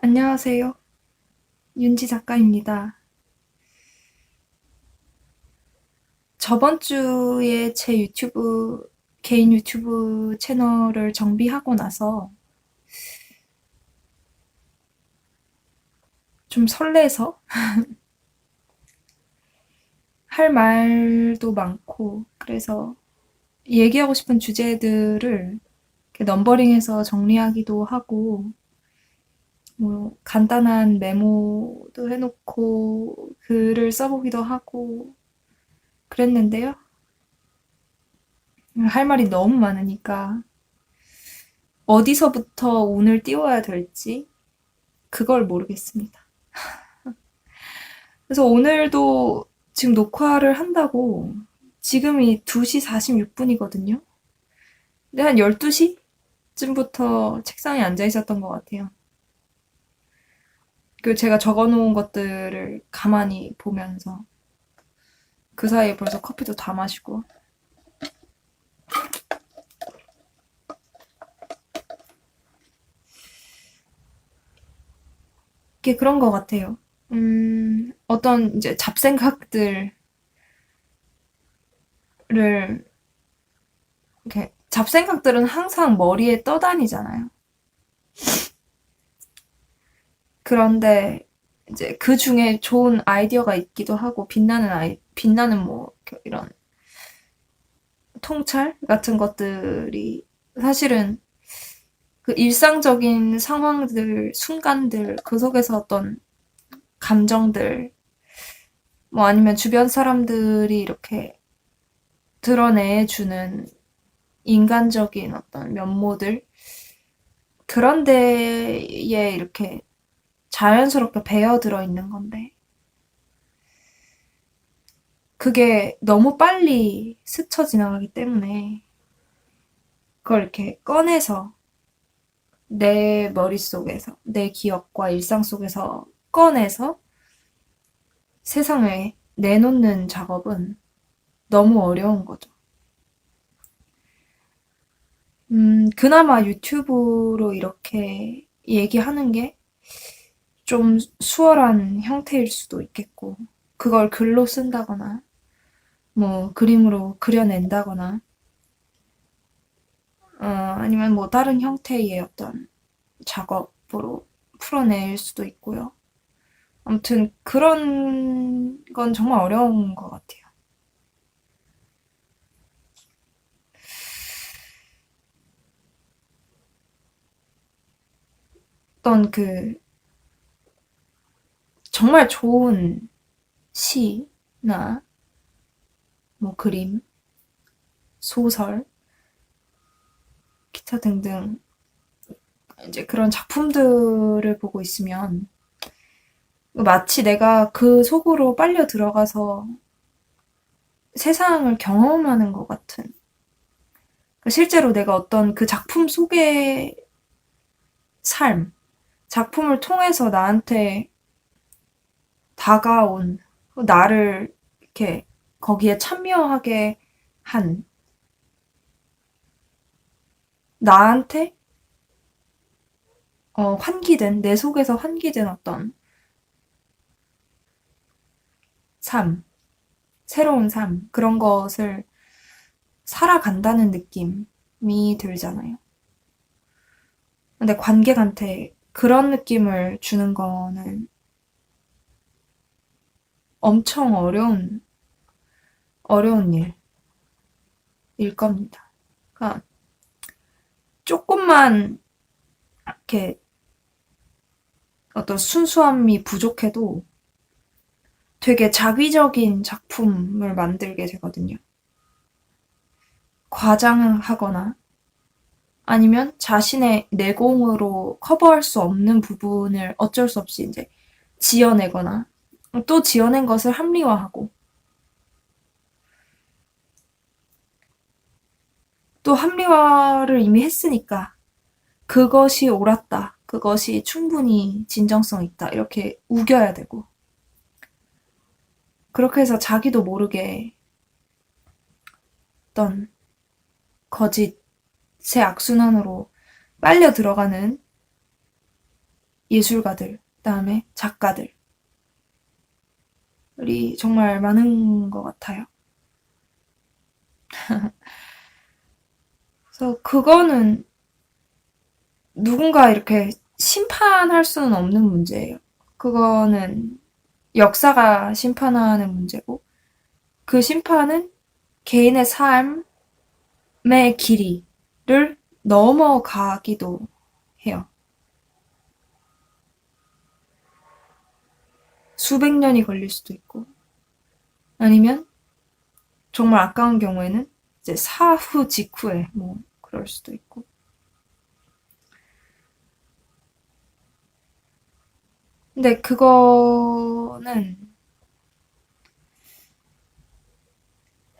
안녕하세요. 윤지 작가입니다. 저번 주에 제 개인 유튜브 채널을 정비하고 나서 좀 설레서 할 말도 많고, 그래서 얘기하고 싶은 주제들을 이렇게 넘버링해서 정리하기도 하고, 뭐, 간단한 메모도 해놓고, 글을 써보기도 하고, 그랬는데요. 할 말이 너무 많으니까, 어디서부터 운을 띄워야 될지, 그걸 모르겠습니다. 그래서 오늘도 지금 녹화를 한다고 지금이 2시 46분이거든요. 근데 한 12시쯤부터 책상에 앉아 있었던 것 같아요. 그 제가 적어 놓은 것들을 가만히 보면서 그 사이에 벌써 커피도 다 마시고 이게 그런 것 같아요. 어떤 이제 잡생각들을 이렇게 잡생각들은 항상 머리에 떠다니잖아요. 그런데 이제 그 중에 좋은 아이디어가 있기도 하고 빛나는 뭐 이런 통찰 같은 것들이 사실은 그 일상적인 상황들, 순간들, 그 속에서 어떤 감정들, 뭐 아니면 주변 사람들이 이렇게 드러내주는 인간적인 어떤 면모들, 그런 데에 이렇게 자연스럽게 배어들어 있는 건데, 그게 너무 빨리 스쳐 지나가기 때문에, 그걸 이렇게 꺼내서 내 머릿속에서, 내 기억과 일상 속에서 꺼내서 세상에 내놓는 작업은 너무 어려운 거죠. 그나마 유튜브로 이렇게 얘기하는 게 좀 수월한 형태일 수도 있겠고, 그걸 글로 쓴다거나, 뭐, 그림으로 그려낸다거나, 아니면 뭐, 다른 형태의 어떤 작업으로 풀어낼 수도 있고요. 아무튼, 그런 건 정말 어려운 것 같아요. 어떤 정말 좋은 시나, 뭐, 그림, 소설, 기타 등등 이제 그런 작품들을 보고 있으면 마치 내가 그 속으로 빨려 들어가서 세상을 경험하는 것 같은. 그러니까 실제로 내가 어떤 그 작품 속의 삶, 작품을 통해서 나한테 다가온 나를 이렇게 거기에 참여하게 한 나한테 환기된 내 속에서 환기된 어떤 삶, 새로운 삶 그런 것을 살아간다는 느낌이 들잖아요. 근데 관객한테 그런 느낌을 주는 거는 엄청 어려운 일일 겁니다. 그러니까 조금만 이렇게 어떤 순수함이 부족해도 되게 자기적인 작품을 만들게 되거든요. 과장하거나 아니면 자신의 내공으로 커버할 수 없는 부분을 어쩔 수 없이 이제 지어내거나 또 지어낸 것을 합리화하고 또 합리화를 이미 했으니까 그것이 옳았다. 그것이 충분히 진정성 있다. 이렇게 우겨야 되고. 그렇게 해서 자기도 모르게 어떤 거짓의 악순환으로 빨려 들어가는 예술가들, 그다음에 작가들이 정말 많은 것 같아요. 그래서 그거는 누군가 이렇게 심판할 수는 없는 문제예요. 그거는 역사가 심판하는 문제고, 그 심판은 개인의 삶의 길이를 넘어가기도 해요. 수백 년이 걸릴 수도 있고, 아니면 정말 아까운 경우에는 이제 사후 직후에 뭐 그럴 수도 있고. 근데 그거는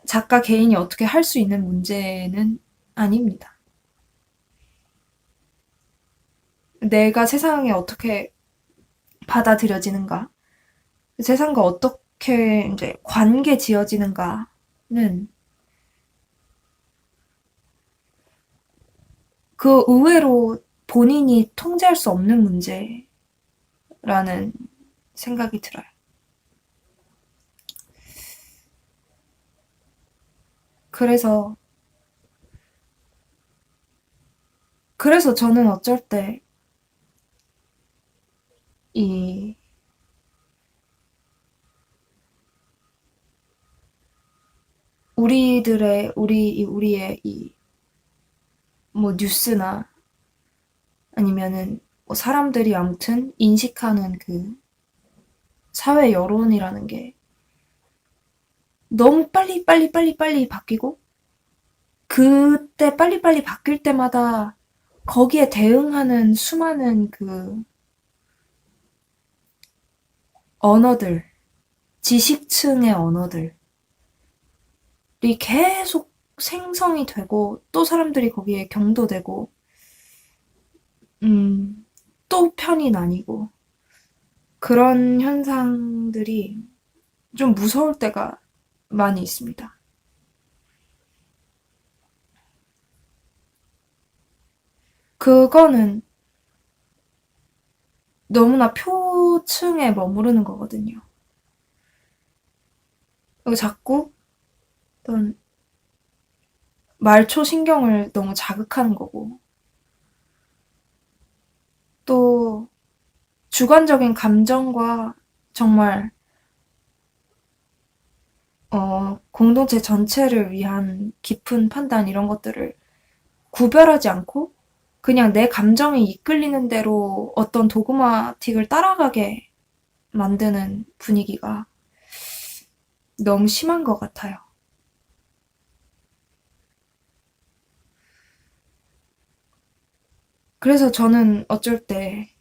작가 개인이 어떻게 할 수 있는 문제는 아닙니다. 내가 세상에 어떻게 받아들여지는가, 세상과 어떻게 이제 관계 지어지는가는 그 의외로 본인이 통제할 수 없는 문제라는 생각이 들어요. 그래서, 그래서 저는 어쩔 때, 이, 우리의 뭐, 뉴스나 아니면은, 뭐 사람들이 아무튼 인식하는 그 사회 여론이라는 게 너무 빨리 바뀌고, 그때 빨리빨리 바뀔 때마다 거기에 대응하는 수많은 그 언어들, 지식층의 언어들이 계속 생성이 되고, 또 사람들이 거기에 경도되고, 음, 또 편이 나뉘고, 그런 현상들이 좀 무서울 때가 많이 있습니다. 그거는 너무나 표층에 머무르는 거거든요. 그리고 자꾸 어떤 말초 신경을 너무 자극하는 거고, 또 주관적인 감정과 정말 공동체 전체를 위한 깊은 판단 이런 것들을 구별하지 않고 그냥 내 감정이 이끌리는 대로 어떤 도그마틱을 따라가게 만드는 분위기가 너무 심한 것 같아요. 그래서 저는 어쩔 때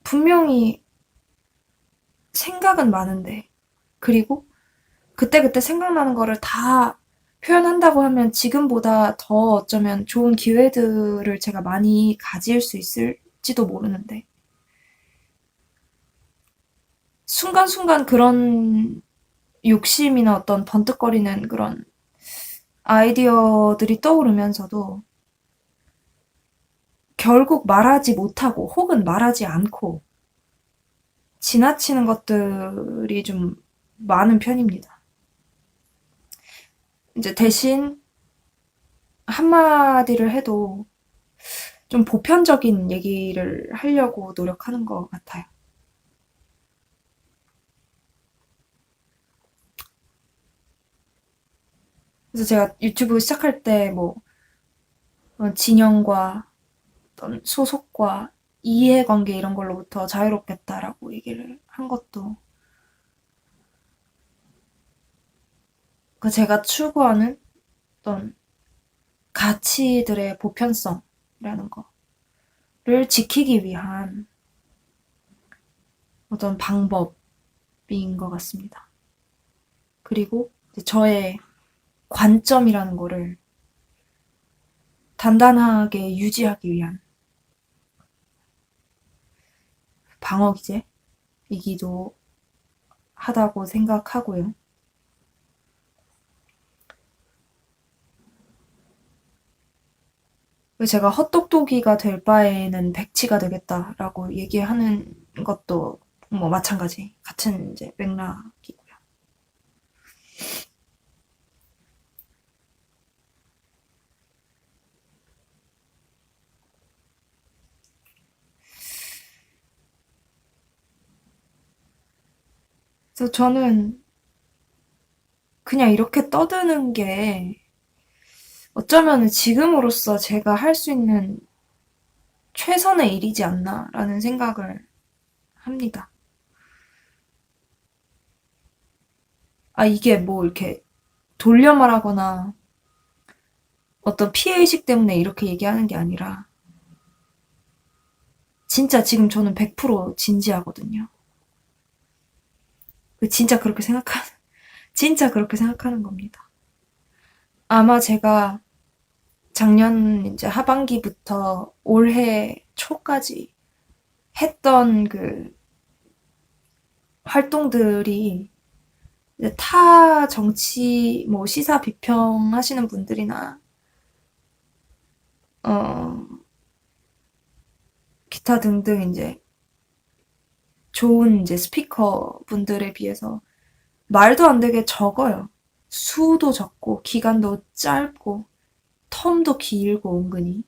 분명히 생각은 많은데, 그리고 그때그때 생각나는 거를 다 표현한다고 하면 지금보다 더 어쩌면 좋은 기회들을 제가 많이 가질 수 있을지도 모르는데, 순간순간 그런 욕심이나 어떤 번뜩거리는 그런 아이디어들이 떠오르면서도 결국 말하지 못하고 혹은 말하지 않고 지나치는 것들이 좀 많은 편입니다. 이제 대신 한마디를 해도 좀 보편적인 얘기를 하려고 노력하는 것 같아요. 그래서 제가 유튜브 시작할 때 뭐 진영과 어떤 소속과 이해관계 이런 걸로부터 자유롭겠다라고 얘기를 한 것도 그 제가 추구하는 어떤 가치들의 보편성이라는 거를 지키기 위한 어떤 방법인 것 같습니다. 그리고 저의 관점이라는 거를 단단하게 유지하기 위한 방어 기제이기도 하다고 생각하고요. 제가 헛똑똑이가 될 바에는 백치가 되겠다라고 얘기하는 것도 뭐 마찬가지. 같은 이제 맥락이고요. 그래서 저는 그냥 이렇게 떠드는 게 어쩌면 지금으로서 제가 할 수 있는 최선의 일이지 않나라는 생각을 합니다. 아, 이게 뭐 이렇게 돌려 말하거나 어떤 피해의식 때문에 이렇게 얘기하는 게 아니라 진짜 지금 저는 100% 진지하거든요. 진짜 그렇게 생각하는, 진짜 그렇게 생각하는 겁니다. 아마 제가 작년 이제 하반기부터 올해 초까지 했던 그 활동들이 이제 타 정치 뭐 시사 비평하시는 분들이나 어 기타 등등 이제 좋은 이제 스피커 분들에 비해서 말도 안 되게 적어요. 수도 적고 기간도 짧고 텀도 길고 은근히.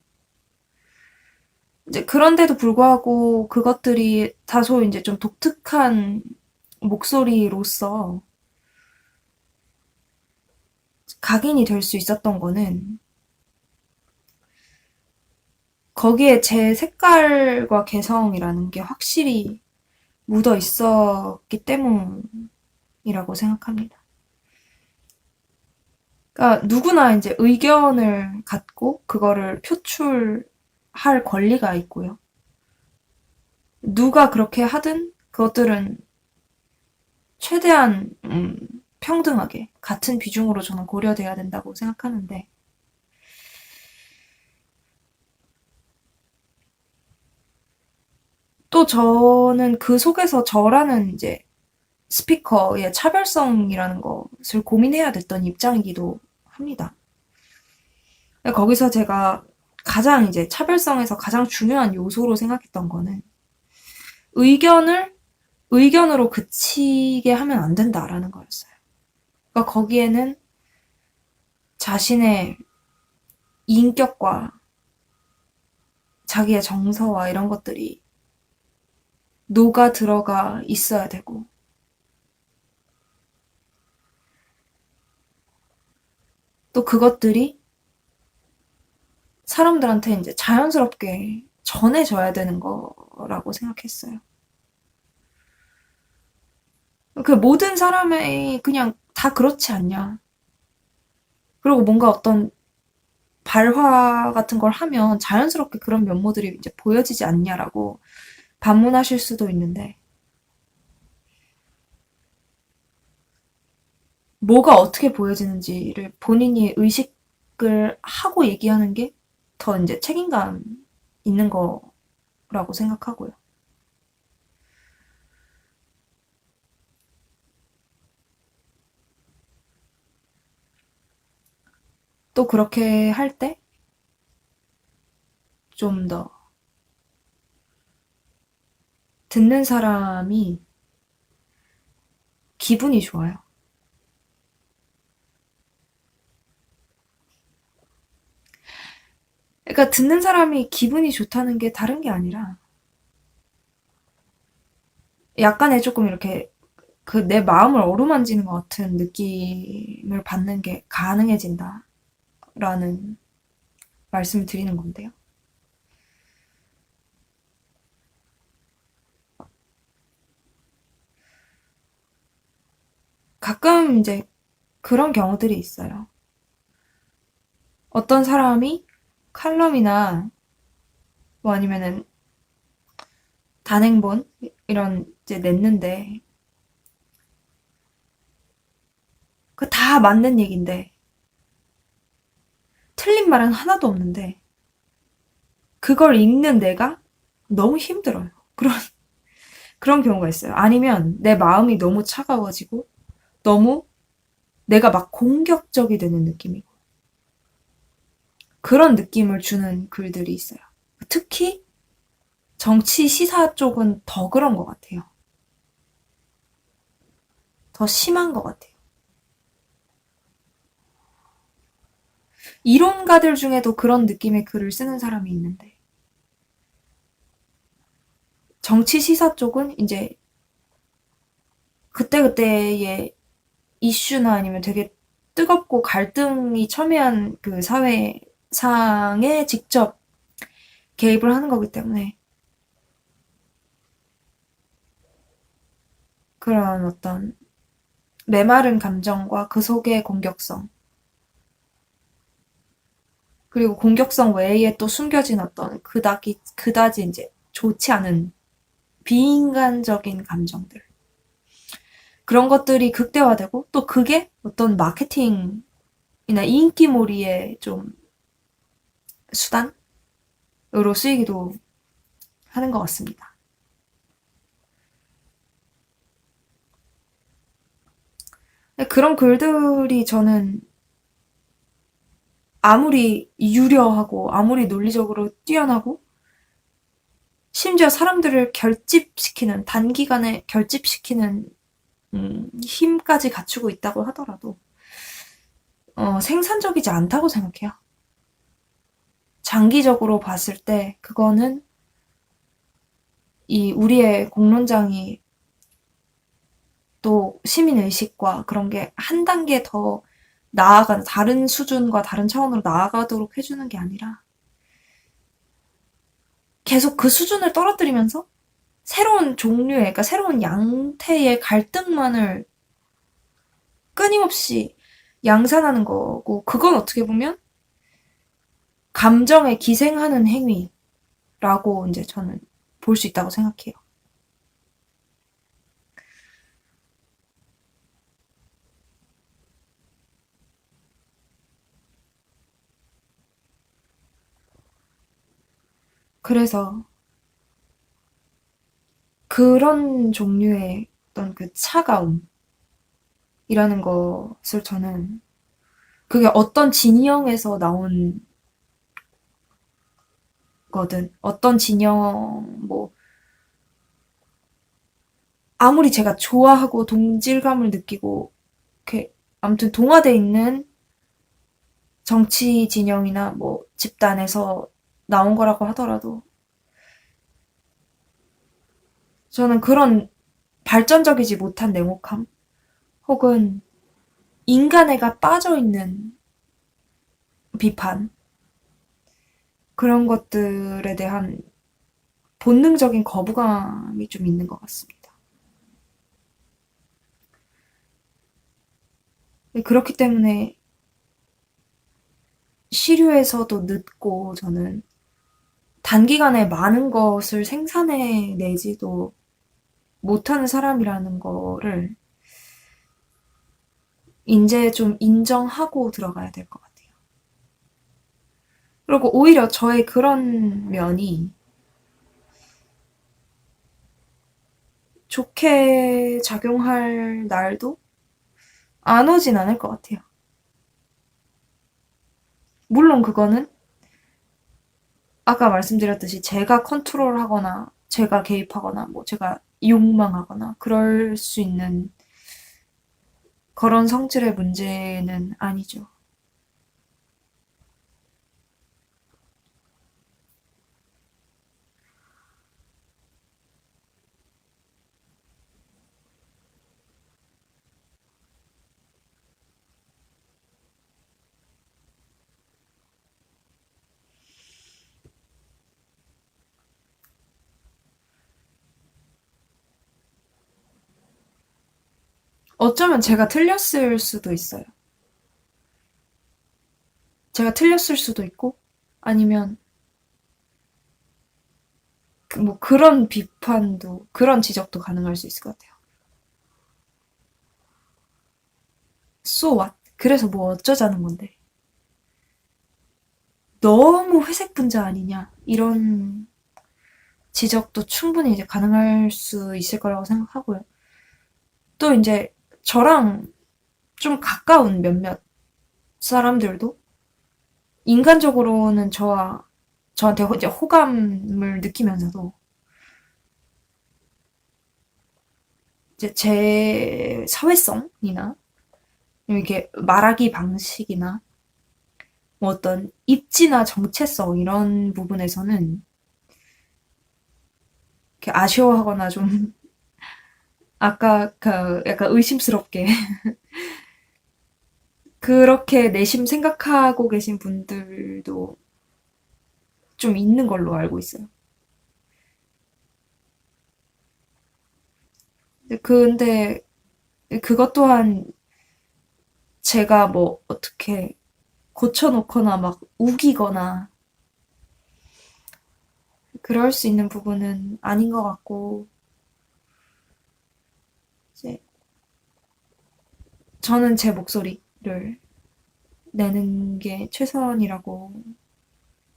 이제 그런데도 불구하고 그것들이 다소 이제 좀 독특한 목소리로서 각인이 될 수 있었던 거는 거기에 제 색깔과 개성이라는 게 확실히 묻어 있었기 때문이라고 생각합니다. 그러니까 누구나 이제 의견을 갖고 그거를 표출할 권리가 있고요. 누가 그렇게 하든 그것들은 최대한 평등하게 같은 비중으로 저는 고려돼야 된다고 생각하는데 또 저는 그 속에서 저라는 이제 스피커의 차별성이라는 것을 고민해야 됐던 입장이기도 합니다. 거기서 제가 가장 이제 차별성에서 가장 중요한 요소로 생각했던 거는 의견을 의견으로 그치게 하면 안 된다라는 거였어요. 그러니까 거기에는 자신의 인격과 자기의 정서와 이런 것들이 녹아 들어가 있어야 되고 또 그것들이 사람들한테 이제 자연스럽게 전해져야 되는 거라고 생각했어요. 그 모든 사람이 그냥 다 그렇지 않냐. 그리고 뭔가 어떤 발화 같은 걸 하면 자연스럽게 그런 면모들이 이제 보여지지 않냐라고 반문하실 수도 있는데, 뭐가 어떻게 보여지는지를 본인이 의식을 하고 얘기하는 게 더 이제 책임감 있는 거라고 생각하고요. 또 그렇게 할 때 좀 더 듣는 사람이 기분이 좋아요. 그러니까 듣는 사람이 기분이 좋다는 게 다른 게 아니라 약간의 조금 이렇게 그 내 마음을 어루만지는 것 같은 느낌을 받는 게 가능해진다라는 말씀을 드리는 건데요. 가끔 이제 그런 경우들이 있어요. 어떤 사람이 칼럼이나 뭐 아니면은 단행본 이런 이제 냈는데 그 다 맞는 얘기인데 틀린 말은 하나도 없는데 그걸 읽는 내가 너무 힘들어요. 그런 경우가 있어요. 아니면 내 마음이 너무 차가워지고 너무 내가 막 공격적이 되는 느낌이고 그런 느낌을 주는 글들이 있어요. 특히 정치 시사 쪽은 더 그런 것 같아요. 더 심한 것 같아요. 이론가들 중에도 그런 느낌의 글을 쓰는 사람이 있는데, 정치 시사 쪽은 이제 그때그때의 이슈나 아니면 되게 뜨겁고 갈등이 첨예한 그 사회상에 직접 개입을 하는 거기 때문에 그런 어떤 메마른 감정과 그 속의 공격성, 그리고 공격성 외에 또 숨겨진 어떤 그다지 이제 좋지 않은 비인간적인 감정들. 그런 것들이 극대화되고 또 그게 어떤 마케팅이나 인기몰이의 좀 수단으로 쓰이기도 하는 것 같습니다. 그런 글들이 저는 아무리 유려하고 아무리 논리적으로 뛰어나고 심지어 사람들을 결집시키는 단기간에 결집시키는 힘까지 갖추고 있다고 하더라도 생산적이지 않다고 생각해요. 장기적으로 봤을 때 그거는 이 우리의 공론장이 또 시민의식과 그런 게 한 단계 더 나아가는 다른 수준과 다른 차원으로 나아가도록 해주는 게 아니라 계속 그 수준을 떨어뜨리면서 새로운 종류의, 그러니까 새로운 양태의 갈등만을 끊임없이 양산하는 거고, 그건 어떻게 보면 감정에 기생하는 행위라고 이제 저는 볼 수 있다고 생각해요. 그래서 그런 종류의 어떤 그 차가움이라는 것을 저는 그게 어떤 진영에서 나온 거든, 어떤 진영, 뭐, 아무리 제가 좋아하고 동질감을 느끼고, 이렇게, 아무튼 동화돼 있는 정치 진영이나 뭐, 집단에서 나온 거라고 하더라도, 저는 그런 발전적이지 못한 냉혹함, 혹은 인간애가 빠져있는 비판, 그런 것들에 대한 본능적인 거부감이 좀 있는 것 같습니다. 그렇기 때문에 시류에서도 늦고 저는 단기간에 많은 것을 생산해 내지도 못하는 사람이라는 거를 이제 좀 인정하고 들어가야 될 것 같아요. 그리고 오히려 저의 그런 면이 좋게 작용할 날도 안 오진 않을 것 같아요. 물론 그거는 아까 말씀드렸듯이 제가 컨트롤하거나 제가 개입하거나 뭐 제가 욕망하거나 그럴 수 있는 그런 성질의 문제는 아니죠. 어쩌면 제가 틀렸을 수도 있어요. 제가 틀렸을 수도 있고 아니면 뭐 그런 비판도 그런 지적도 가능할 수 있을 것 같아요. So what? 그래서 뭐 어쩌자는 건데. 너무 회색 분자 아니냐 이런 지적도 충분히 이제 가능할 수 있을 거라고 생각하고요. 또 이제 저랑 좀 가까운 몇몇 사람들도 인간적으로는 저한테 이제 호감을 느끼면서도 이제 제 사회성이나 이렇게 말하기 방식이나 뭐 어떤 입지나 정체성 이런 부분에서는 이렇게 아쉬워하거나 좀 아까 그 약간 의심스럽게 그렇게 내심 생각하고 계신 분들도 좀 있는 걸로 알고 있어요. 근데 그것 또한 제가 뭐 어떻게 고쳐놓거나 막 우기거나 그럴 수 있는 부분은 아닌 것 같고, 이제 저는 제 목소리를 내는 게 최선이라고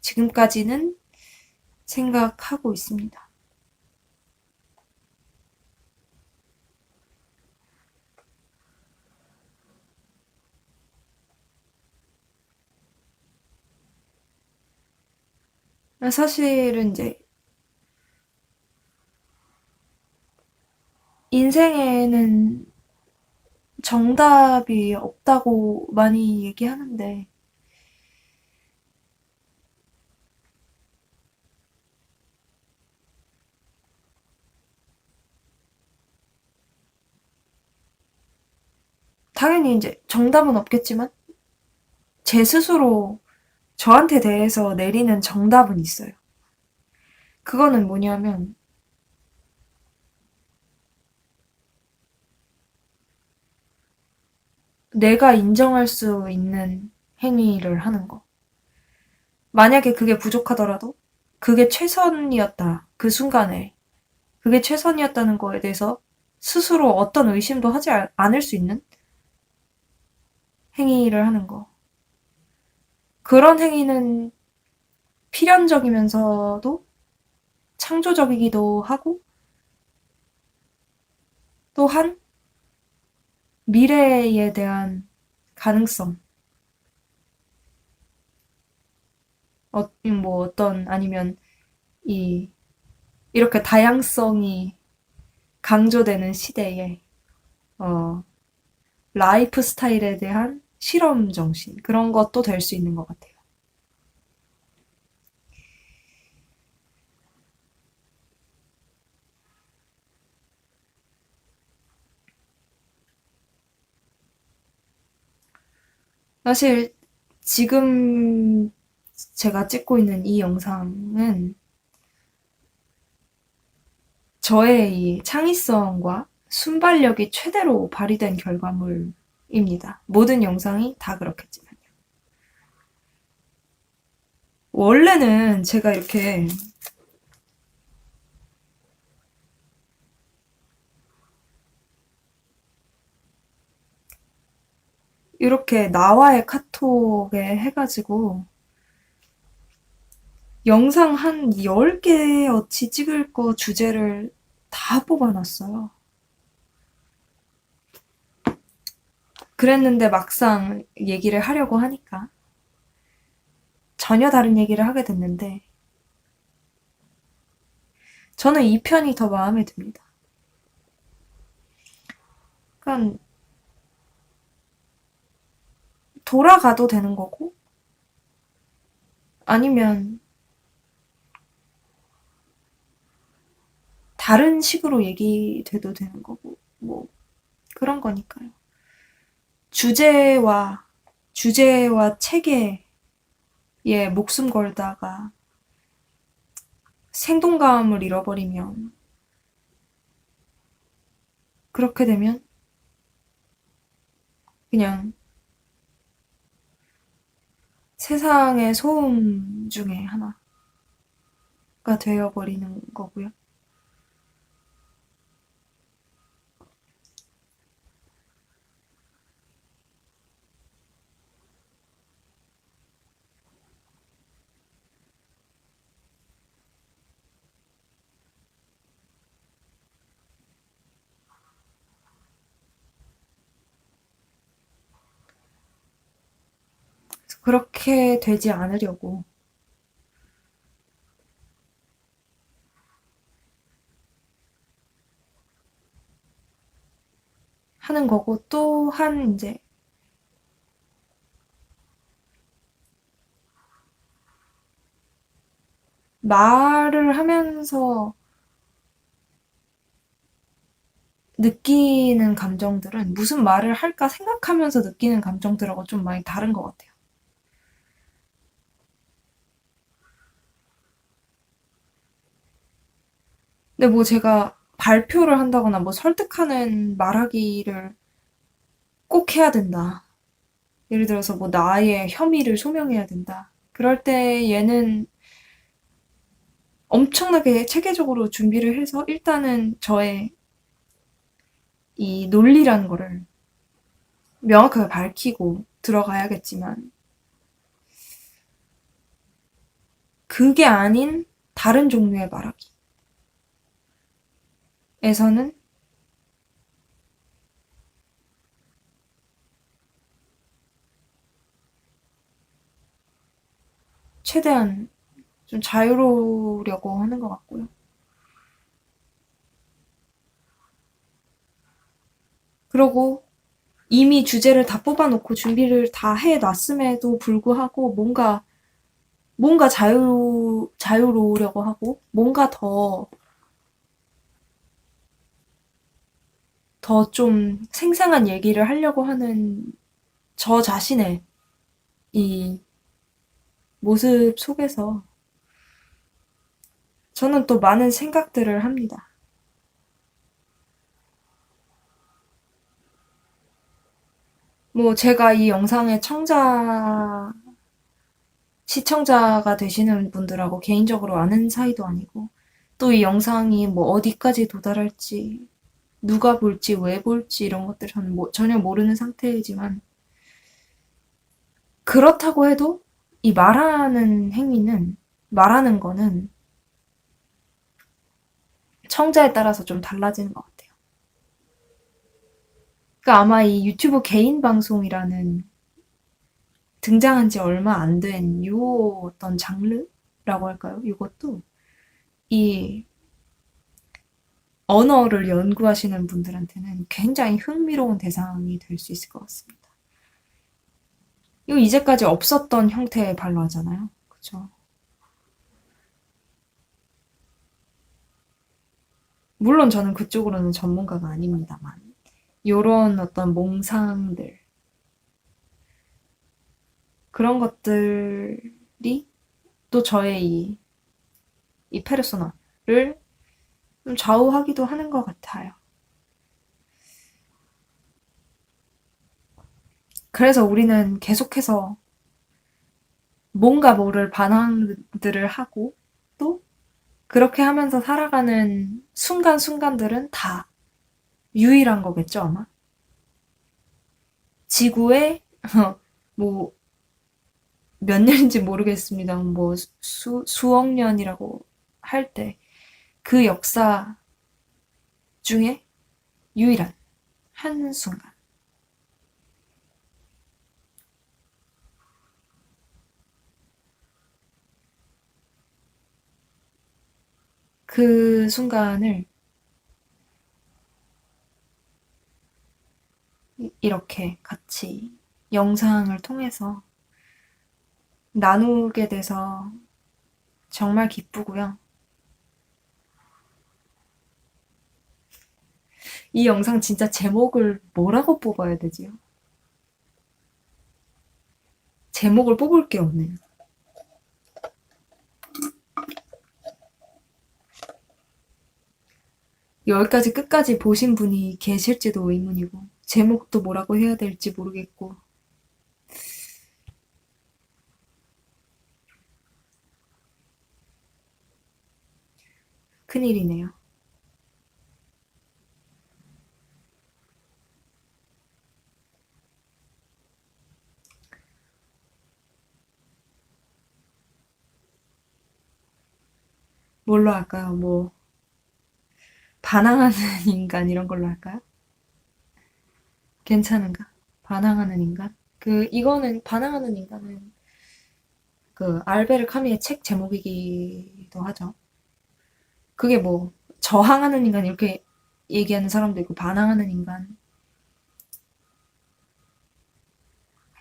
지금까지는 생각하고 있습니다. 사실은 이제 인생에는 정답이 없다고 많이 얘기하는데, 당연히 이제 정답은 없겠지만, 제 스스로 저한테 대해서 내리는 정답은 있어요. 그거는 뭐냐면, 내가 인정할 수 있는 행위를 하는 거. 만약에 그게 부족하더라도, 그게 최선이었다. 그 순간에. 그게 최선이었다는 거에 대해서 스스로 어떤 의심도 하지 않을 수 있는 행위를 하는 거. 그런 행위는 필연적이면서도 창조적이기도 하고, 또한 미래에 대한 가능성, 뭐 어떤, 아니면 이, 이렇게 다양성이 강조되는 시대에, 어, 라이프 스타일에 대한 실험 정신, 그런 것도 될 수 있는 것 같아요. 사실, 지금 제가 찍고 있는 이 영상은 저의 이 창의성과 순발력이 최대로 발휘된 결과물입니다. 모든 영상이 다 그렇겠지만요. 원래는 제가 이렇게 나와의 카톡에 해가지고 영상 한 10개어치 찍을 거 주제를 다 뽑아놨어요. 그랬는데 막상 얘기를 하려고 하니까 전혀 다른 얘기를 하게 됐는데 저는 이 편이 더 마음에 듭니다. 그러니까 돌아가도 되는 거고 아니면 다른 식으로 얘기돼도 되는 거고 뭐 그런 거니까요. 주제와 주제와 체계에 목숨 걸다가 생동감을 잃어버리면 그렇게 되면 그냥 세상의 소음 중에 하나가 되어버리는 거고요. 그렇게 되지 않으려고 하는 거고, 또한 이제 말을 하면서 느끼는 감정들은 무슨 말을 할까 생각하면서 느끼는 감정들하고 좀 많이 다른 것 같아요. 근데 뭐 제가 발표를 한다거나 뭐 설득하는 말하기를 꼭 해야 된다. 예를 들어서 뭐 나의 혐의를 소명해야 된다. 그럴 때 얘는 엄청나게 체계적으로 준비를 해서 일단은 저의 이 논리라는 거를 명확하게 밝히고 들어가야겠지만 그게 아닌 다른 종류의 말하기에서는 최대한 좀 자유로우려고 하는 것 같고요. 그리고 이미 주제를 다 뽑아놓고 준비를 다 해놨음에도 불구하고 뭔가 자유로우려고 하고 뭔가 더 좀 생생한 얘기를 하려고 하는 저 자신의 이 모습 속에서 저는 또 많은 생각들을 합니다. 뭐 제가 이 영상의 시청자가 되시는 분들하고 개인적으로 아는 사이도 아니고 또 이 영상이 뭐 어디까지 도달할지 누가 볼지 왜 볼지 이런 것들 저는 뭐 전혀 모르는 상태이지만 그렇다고 해도 이 말하는 거는 청자에 따라서 좀 달라지는 것 같아요. 그러니까 아마 이 유튜브 개인 방송이라는 등장한 지 얼마 안 된 요 어떤 장르라고 할까요? 이것도 이 언어를 연구하시는 분들한테는 굉장히 흥미로운 대상이 될 수 있을 것 같습니다. 이거 이제까지 없었던 형태의 발로하잖아요. 그쵸? 물론 저는 그쪽으로는 전문가가 아닙니다만 요런 어떤 몽상들 그런 것들이 또 저의 이 페르소나를 좀 좌우하기도 하는 것 같아요. 그래서 우리는 계속해서 뭔가 모를 반항들을 하고 또 그렇게 하면서 살아가는 순간순간들은 다 유일한 거겠죠, 아마? 지구의, 뭐, 몇 년인지 모르겠습니다. 뭐, 수억 년이라고 할 때, 그 역사 중에 유일한 한순간. 그 순간을 이렇게 같이 영상을 통해서 나누게 돼서 정말 기쁘고요. 이 영상 진짜 제목을 뭐라고 뽑아야 되지요? 제목을 뽑을 게 없네요. 여기까지 끝까지 보신 분이 계실지도 의문이고, 제목도 뭐라고 해야 될지 모르겠고, 큰일이네요. 뭘로 할까요? 뭐, 반항하는 인간 이런 걸로 할까요? 괜찮은가? 반항하는 인간? 이거는, 반항하는 인간은 그 알베르 카미의 책 제목이기도 하죠. 그게 뭐 저항하는 인간 이렇게 얘기하는 사람도 있고 반항하는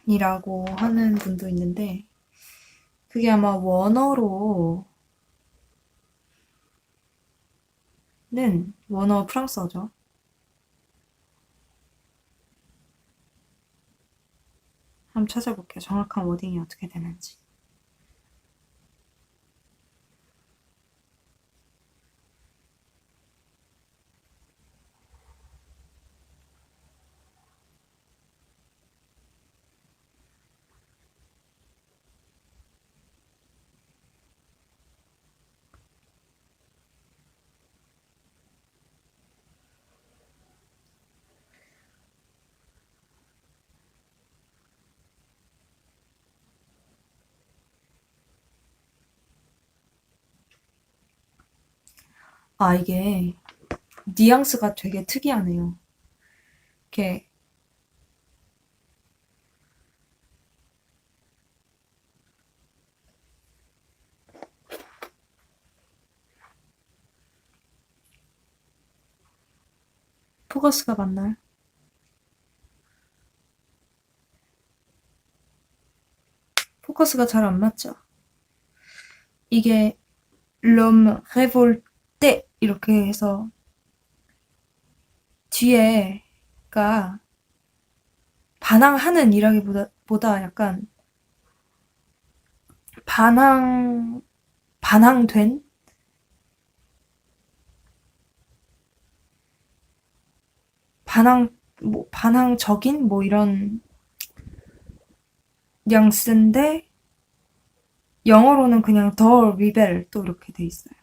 인간이라고 하는 분도 있는데 그게 아마 원어로는 원어 프랑스어죠. 한번 찾아볼게요. 정확한 워딩이 어떻게 되는지. 아, 이게 뉘앙스가 되게 특이하네요. 이렇게 포커스가 맞나요? 포커스가 잘 안 맞죠. 이게 l'homme révolté 이렇게 해서 뒤에가 반항하는 이라기보다 약간 반항된 반항 반항적인 뭐 이런 뉘앙스인데 영어로는 그냥 더 리벨 또 이렇게 돼 있어요.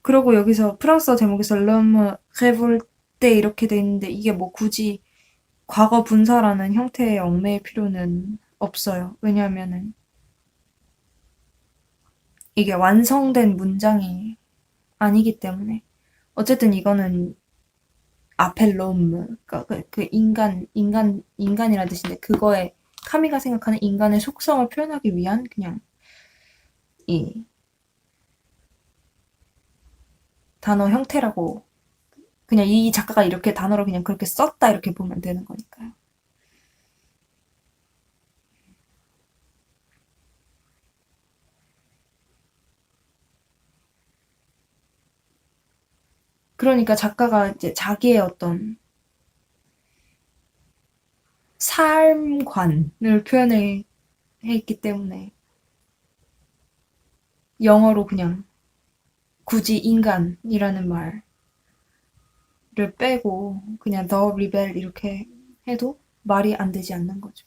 그리고 여기서 프랑스어 제목에서 l'homme révolté 이렇게 돼 있는데 이게 뭐 굳이 과거 분사라는 형태의 얽매일 필요는 없어요. 왜냐하면은 이게 완성된 문장이 아니기 때문에 어쨌든 이거는 아펠롬 그러니까 그 인간이라는 뜻인데 그거에 카미가 생각하는 인간의 속성을 표현하기 위한 그냥 이 단어 형태라고 그냥 이 작가가 이렇게 단어를 그냥 그렇게 썼다 이렇게 보면 되는 거니까요. 그러니까 작가가 이제 자기의 어떤 삶관을 표현해 있기 때문에 영어로 그냥 굳이 인간이라는 말을 빼고 그냥 the rebel 이렇게 해도 말이 안 되지 않는 거죠.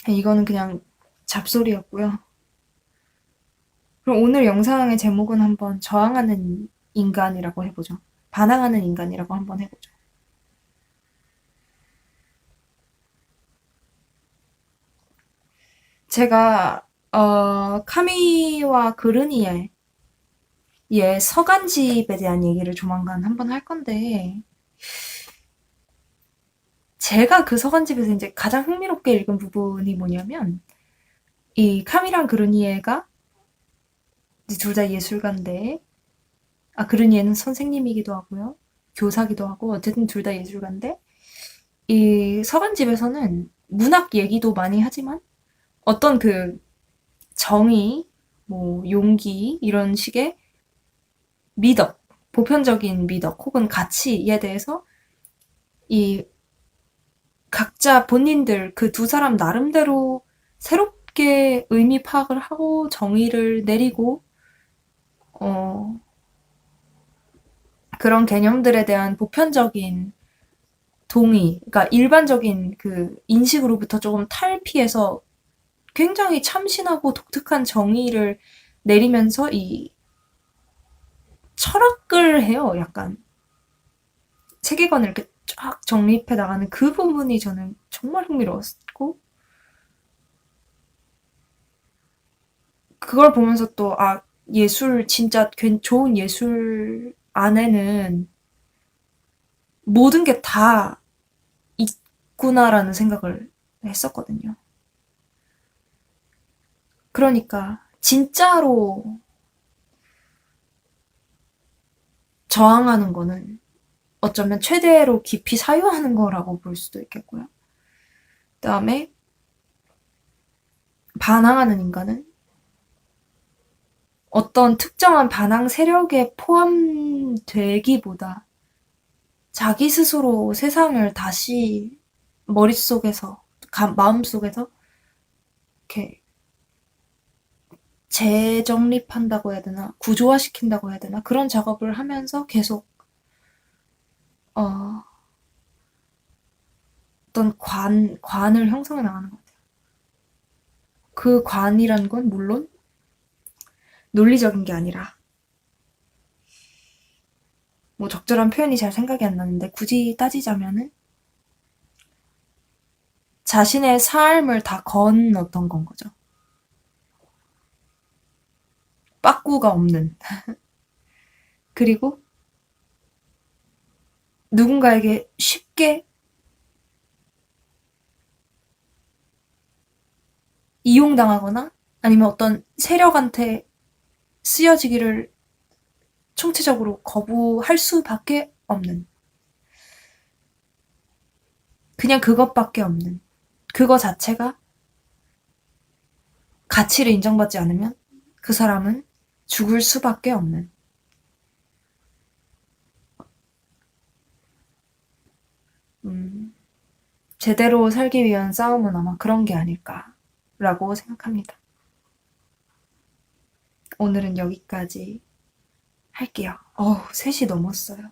이거는 그냥 잡소리였고요. 그럼 오늘 영상의 제목은 한번 저항하는 인간이라고 해보죠. 반항하는 인간이라고 한번 해보죠. 제가 카미와 그르니에의 서간집에 대한 얘기를 조만간 한번 할 건데 제가 그 서간집에서 이제 가장 흥미롭게 읽은 부분이 뭐냐면 이 카미랑 그르니에가 둘 다 예술가인데 그르니에는 선생님이기도 하고요. 교사기도 하고 어쨌든 둘 다 예술가인데 이 서간집에서는 문학 얘기도 많이 하지만 어떤 그 정의, 뭐 용기 이런 식의 미덕, 보편적인 미덕 혹은 가치에 대해서 이 각자 본인들 그 두 사람 나름대로 새롭게 의미 파악을 하고 정의를 내리고 어, 그런 개념들에 대한 보편적인 동의, 그러니까 일반적인 그 인식으로부터 조금 탈피해서 굉장히 참신하고 독특한 정의를 내리면서 이 철학을 해요, 약간. 세계관을 이렇게 쫙 정립해 나가는 그 부분이 저는 정말 흥미로웠고, 그걸 보면서 또, 예술, 진짜 좋은 예술 안에는 모든 게 다 있구나라는 생각을 했었거든요. 그러니까 진짜로 저항하는 거는 어쩌면 최대로 깊이 사유하는 거라고 볼 수도 있겠고요. 그다음에 반항하는 인간은 어떤 특정한 반항 세력에 포함되기보다 자기 스스로 세상을 다시 머릿속에서, 마음속에서 이렇게 재정립한다고 해야 되나, 구조화시킨다고 해야 되나, 그런 작업을 하면서 계속, 어, 어떤 관을 형성해 나가는 것 같아요. 그 관이란 건 물론 논리적인 게 아니라, 뭐 적절한 표현이 잘 생각이 안 나는데, 굳이 따지자면은, 자신의 삶을 다 건너던 건 거죠. 빠꾸가 없는. 그리고 누군가에게 쉽게 이용당하거나 아니면 어떤 세력한테 쓰여지기를 총체적으로 거부할 수밖에 없는. 그냥 그것밖에 없는. 그거 자체가 가치를 인정받지 않으면 그 사람은 죽을 수밖에 없는. 음, 제대로 살기 위한 싸움은 아마 그런 게 아닐까라고 생각합니다. 오늘은 여기까지 할게요. 3시 넘었어요.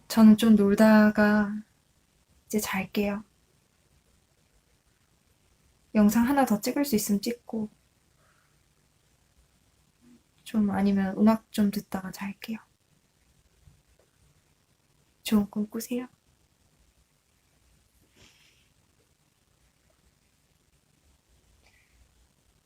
저는 좀 놀다가 이제 잘게요. 영상 하나 더 찍을 수 있으면 찍고, 좀 아니면 음악 좀 듣다가 잘게요. 좋은 꿈 꾸세요.